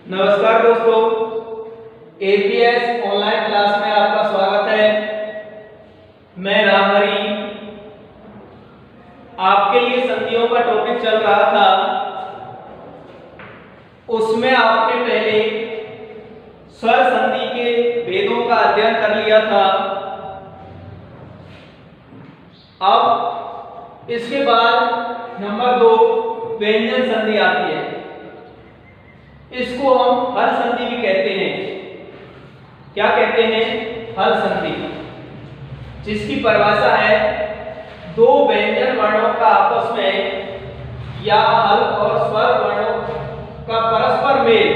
नमस्कार दोस्तों, APS online class में आपका स्वागत है। मैं रामहरी आपके लिए संधियों का टॉपिक चल रहा था। उसमें आपने पहले स्वर संधि के भेदों का अध्ययन कर लिया था। अब इसके बाद नंबर 2 व्यंजन संधि आती है। इसको हम हल संधि भी कहते हैं। क्या कहते हैं? हल संधि, जिसकी परिभाषा है दो व्यंजन वर्णों का आपस में या हल और स्वर वर्णों का परस्पर मेल।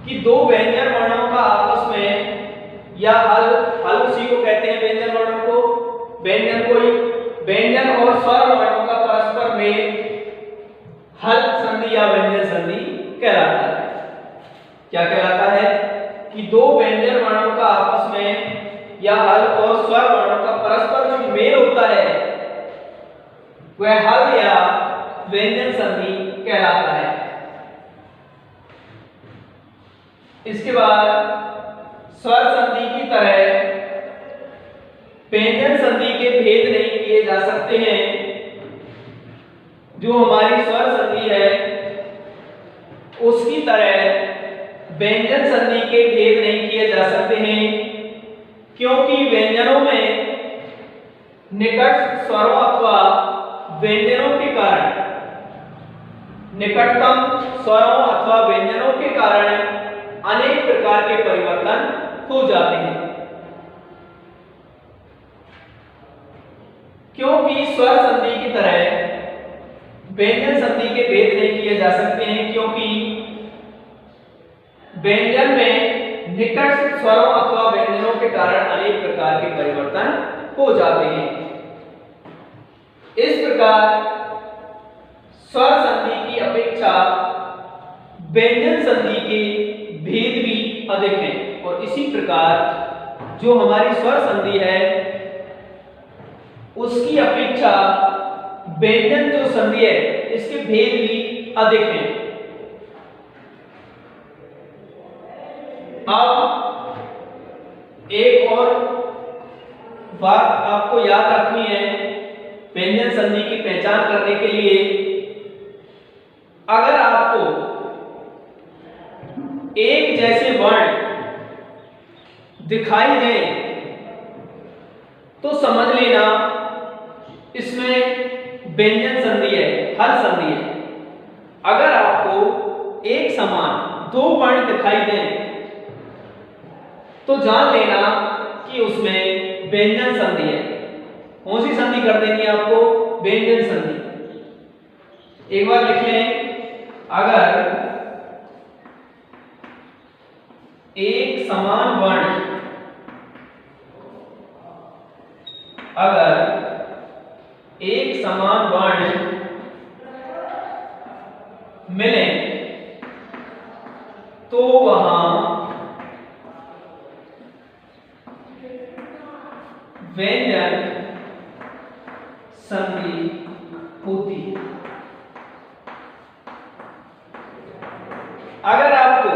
कि दो व्यंजन वर्णों का आपस में या हल उसी को कहते हैं व्यंजन वर्णों को। व्यंजन और स्वर वर्णों का परस्पर मेल हल संधि या व्यंजन संधि कहलाता है। क्या कहलाता है? कि दो व्यंजन वर्णों का आपस में या हल और स्वर वर्णों का परस्पर जो मेल होता है वह हल या व्यंजन संधि कहलाता है। इसके बाद स्वर संधि की तरह व्यंजन संधि के भेद नहीं किए जा सकते हैं। जो हमारी स्वर संधि है उसकी तरह व्यंजन संधि के भेद नहीं किए जा सकते हैं, क्योंकि व्यंजनों में निकट स्वरों अथवा व्यंजनों के कारण निकटतम स्वरों अथवा व्यंजनों के कारण अनेक प्रकार के परिवर्तन हो जाते हैं। क्योंकि स्वर संधि की तरह व्यंजन संधि के भेद नहीं किए जा सकते हैं, क्योंकि व्यंजन में निकट स्वरों अथवा व्यंजनों के कारण अनेक प्रकार के परिवर्तन हो जाते हैं। इस प्रकार स्वर संधि की अपेक्षा व्यंजन संधि के भेद भी अधिक हैं, और इसी प्रकार जो हमारी स्वर संधि है उसकी अपेक्षा व्यंजन जो संधि है इसके भेद भी अधिक हैं। अब एक और बात आपको याद रखनी है व्यंजन संधि की पहचान करने के लिए। अगर आपको एक जैसे वर्ण दिखाई दें तो समझ लेना इसमें व्यंजन संधि है, हल संधि है। अगर आपको एक समान दो वर्ण दिखाई दें तो जान लेना कि उसमें व्यंजन संधि है। कौन सी संधि कर देनी है आपको? व्यंजन संधि। एक बार लिख लें, अगर एक समान वर्ण मिले तो वहां व्यंजन संधि होती है। अगर आपको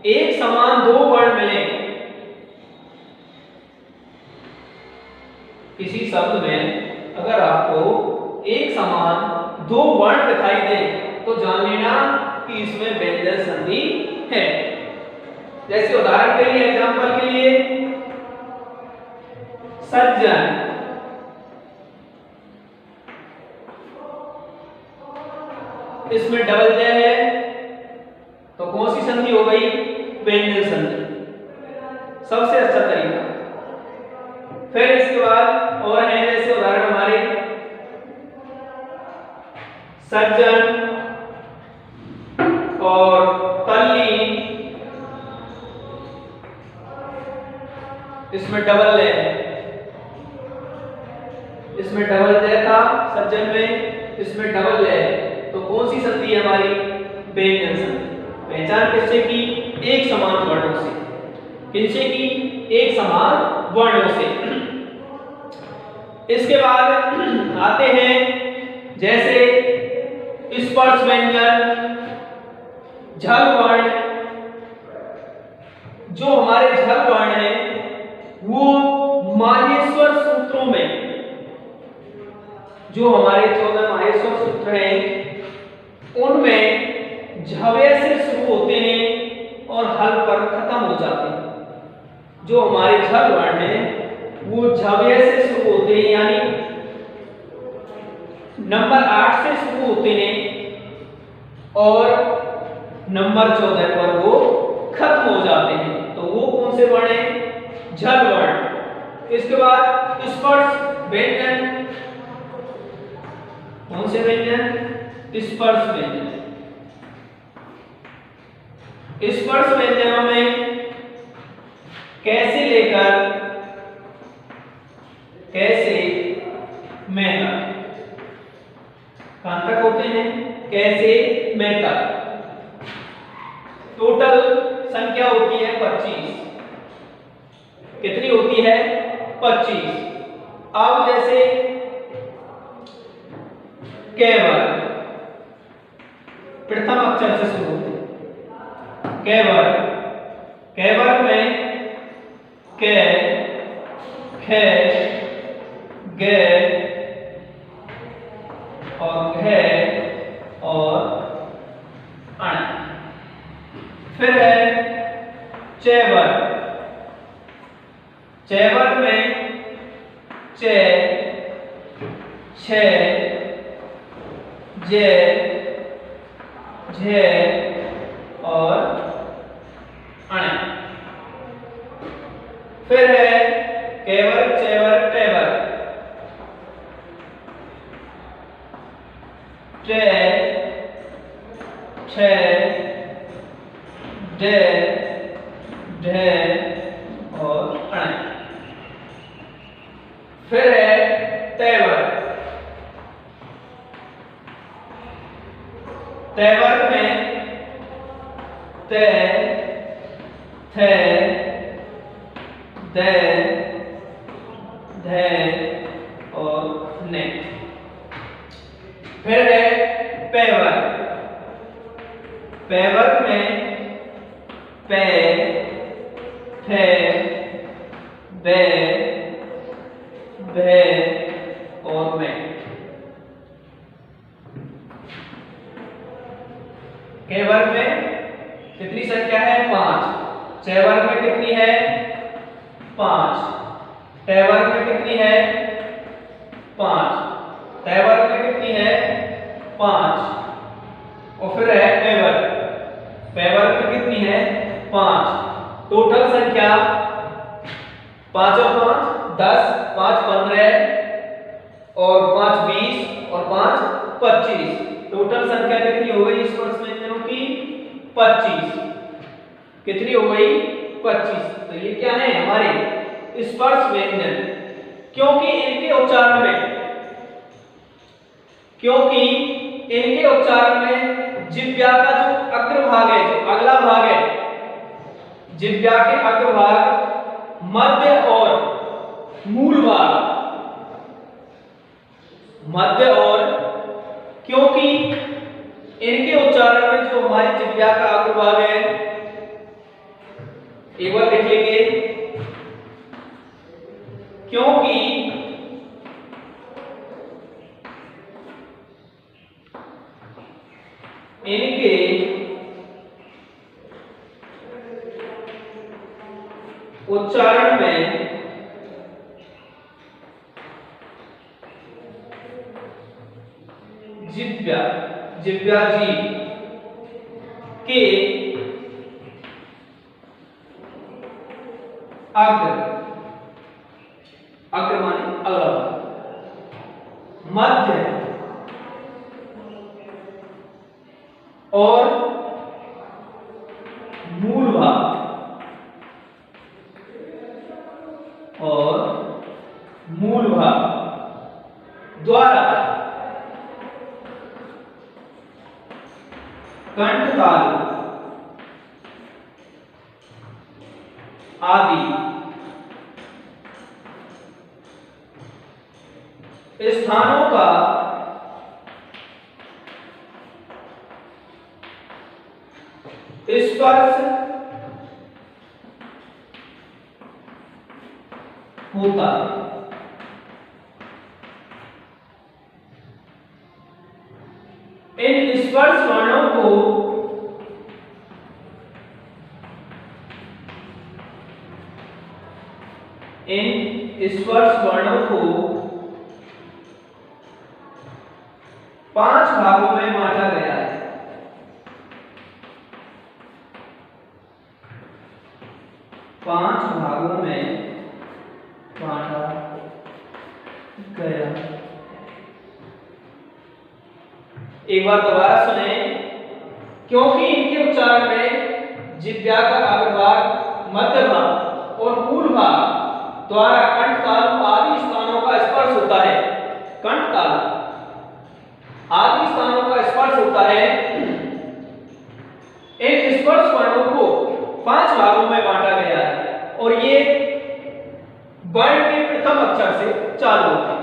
एक समान दो वर्ण मिले, किसी शब्द में अगर आपको एक समान दो वर्ण दिखाई दे तो जान लेना कि इसमें व्यंजन संधि है। जैसे उदाहरण के लिए, एग्जांपल के लिए, सज्जन, इसमें डबल ज है तो कौन सी संधि हो गई? व्यंजन संधि। सबसे अच्छा तरीका। फिर इसके बाद और है, जैसे उदाहरण हमारे सज्जन और तल्लीन, इसमें डबल है, इसमें डबल ज था सज्जन में, इसमें डबल है, तो कौन सी संधि है हमारी? व्यंजन संधि। पहचान किससे की? एक समान वर्णों से। किनसे की? एक समान वर्णों से। इसके बाद आते हैं जैसे स्पर्श व्यंजन, झल वर्ण, जो हमारे झल वर्ण है वो माहेश्वर सूत्रों में, जो हमारे 14 माहेश्वर सूत्र हैं उनमें झव्य से शुरू होते हैं और हल पर खत्म हो जाते हैं। जो हमारे झल वर्ण हैं वो झव्य से शुरू होते हैं, यानी नंबर 8 से शुरू होते हैं और नंबर 14 पर वो खत्म हो जाते हैं। तो वो कौन से वर्ण हैं? झल वर्ण। इसके बाद स्पर्श व्यंजन, कौन से व्यंजन? स्पर्श व्यंजन। स्पर्श व्यंजनों में कैसे लेकर कैसे मैं तक, कहां तक होते हैं? कैसे मैं तक। टोटल संख्या होती है 25। कितनी होती है? 25। अब जैसे केवल प्रथम अक्षर से शुरू होते हैं। केवल, केवल में के, खे, गे और घे और अण। फिर है चैवर, चैवर में चे, छे, जे, झे और अण। फिर है केवर, चैवर, टेवर, ट्रे, छे, डे, ढे और अण। फिर है तेवर, तेवर में ते, थे, दे, धे और ने। फिर है पेवर, पेवर में पे, थे, बे, भे और में। केवर में कितनी संख्या है? 5। चैवर में कितनी है? 5। टेवर में कितनी है? 5। तेवर में कितनी है? 5। और फिर है पेवर, पेवर में कितनी है? 5। टोटल संख्या 5 और 5 10, 5 15 और 5 20 और 5 25। टोटल संख्या कितनी हो गई स्पर्श व्यंजनों की? 25। कितनी हो गई? 25। तो ये क्या है? हमारे स्पर्श व्यंजन। क्योंकि इनके उच्चारण में, क्योंकि इनके उच्चारण में जिह्वा का जो अग्रभाग है, जो अगला भाग है, जिह्वा के अग्रभाग, मध्य और मूल भाग, मध्य और, क्योंकि इनके उच्चारण में जो हमारी जिह्वा का अग्रभाग है, एक बार देख लेंगे, क्योंकि इनके उच्चारण में जिह्वा, जिह्वा जी के अग्र, अग्र माने अगला भाग, मध्य और मूल भाग और मूल भाग द्वारा कंठ तालु आदि स्थानों का स्पर्श होता है। इन स्पर्श वर्णों को पांच भागों में बांटा गया है। पांच भागों में बांटा गया। एक बार दोबारा सुने, क्योंकि इनके उच्चारण में जिह्वा का अग्रभाग, मध्य भाग और मूल भाग द्वारा कंठ तालु आदि स्थानों का स्पर्श होता है। कंठ तालु आदि स्थानों का स्पर्श होता है। इन स्पर्श वर्णों को पांच भागों में बांटा गया है और ये वर्ण के प्रथम अक्षर से चालू होते हैं।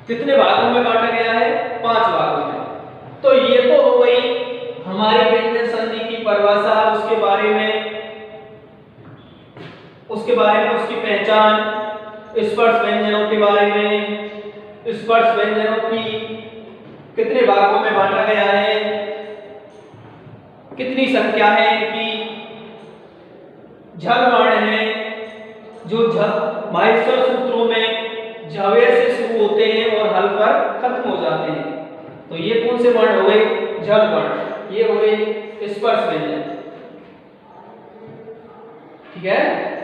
कितने भागों में बांटा गया है? पांच भागों में। तो ये तो हो गई हमारी व्यंजन संधि की परिभाषा, उसके बारे में उसकी पहचान, स्पर्श व्यंजनों के बारे में, स्पर्श व्यंजनों की कितने भागों में बांटा गया है, कितनी संख्या है इनकी, झल वर्ण है जो माहेश्वर सूत्रों में झवे से शुरू होते हैं और हल पर खत्म हो जाते हैं। तो ये कौन से वर्ण हो गए? झल वर्ण। ये हो गए स्पर्श व्यंजन। ठीक है।